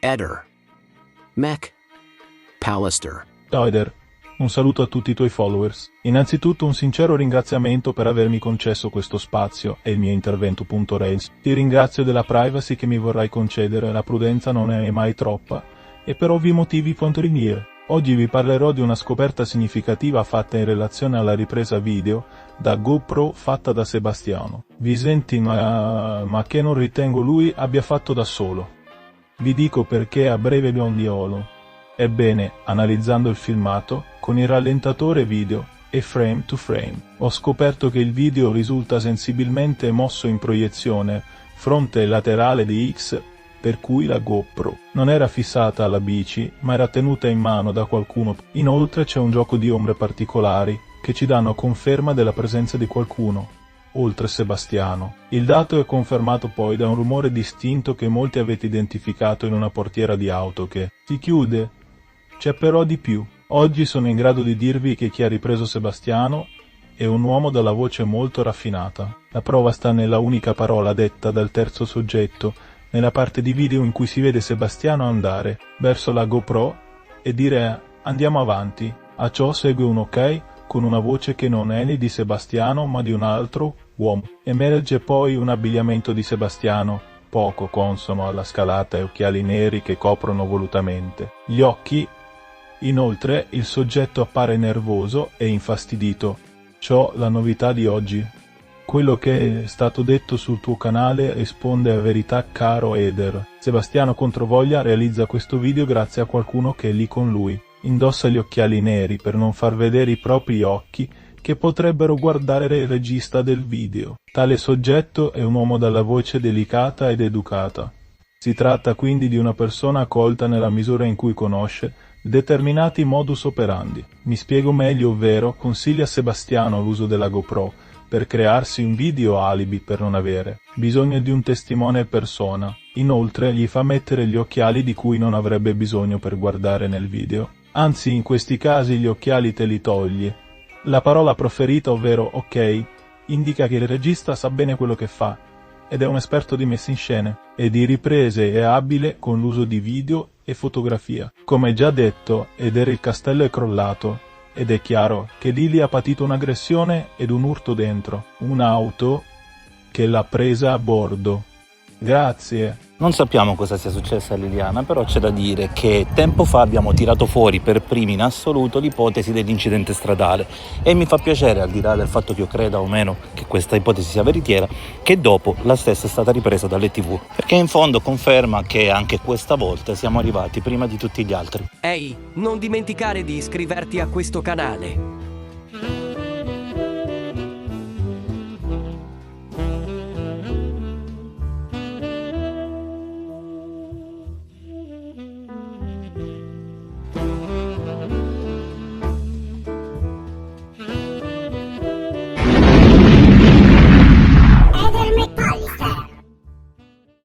Eder. Mac. Pallister. Ciao Eder, un saluto a tutti i tuoi followers. Innanzitutto un sincero ringraziamento per avermi concesso questo spazio e il mio intervento. Rails. Ti ringrazio della privacy che mi vorrai concedere, la prudenza non è mai troppa, e per ovvi motivi rinvie. Oggi vi parlerò di una scoperta significativa fatta in relazione alla ripresa video da GoPro fatta da Sebastiano. Visenti ma che non ritengo lui abbia fatto da solo. Vi dico perché a breve lo ondiolo. Ebbene, analizzando il filmato, con il rallentatore video e frame to frame, ho scoperto che il video risulta sensibilmente mosso in proiezione fronte laterale di X, per cui la GoPro non era fissata alla bici, ma era tenuta in mano da qualcuno. Inoltre c'è un gioco di ombre particolari che ci danno conferma della presenza di qualcuno, oltre Sebastiano. Il dato è confermato poi da un rumore distinto che molti avete identificato in una portiera di auto che si chiude. C'è però di più. Oggi sono in grado di dirvi che chi ha ripreso Sebastiano è un uomo dalla voce molto raffinata. La prova sta nella unica parola detta dal terzo soggetto, nella parte di video in cui si vede Sebastiano andare verso la GoPro e dire andiamo avanti. A ciò segue un ok con una voce che non è né di Sebastiano ma di un altro uomo. Emerge poi un abbigliamento di Sebastiano, poco consono alla scalata e occhiali neri che coprono volutamente gli occhi. Inoltre il soggetto appare nervoso e infastidito. Ciò la novità di oggi. Quello che è stato detto sul tuo canale risponde a verità, caro Eder. Sebastiano Controvoglia realizza questo video grazie a qualcuno che è lì con lui. Indossa gli occhiali neri per non far vedere i propri occhi che potrebbero guardare il regista del video. Tale soggetto è un uomo dalla voce delicata ed educata. Si tratta quindi di una persona colta nella misura in cui conosce determinati modus operandi. Mi spiego meglio, ovvero consiglia a Sebastiano l'uso della GoPro per crearsi un video alibi per non avere bisogno di un testimone persona. Inoltre gli fa mettere gli occhiali di cui non avrebbe bisogno per guardare nel video. Anzi, in questi casi gli occhiali te li togli. La parola preferita, ovvero ok, indica che il regista sa bene quello che fa ed è un esperto di messa in scena e di riprese, è abile con l'uso di video e fotografia. Come già detto, Eder, il castello è crollato ed è chiaro che Lily ha patito un'aggressione ed un urto dentro un'auto che l'ha presa a bordo. Grazie. Non sappiamo cosa sia successo a Liliana, però c'è da dire che tempo fa abbiamo tirato fuori per primi in assoluto l'ipotesi dell'incidente stradale e mi fa piacere, al di là del fatto che io creda o meno che questa ipotesi sia veritiera, che dopo la stessa è stata ripresa dalle TV, perché in fondo conferma che anche questa volta siamo arrivati prima di tutti gli altri. Ehi, non dimenticare di iscriverti a questo canale.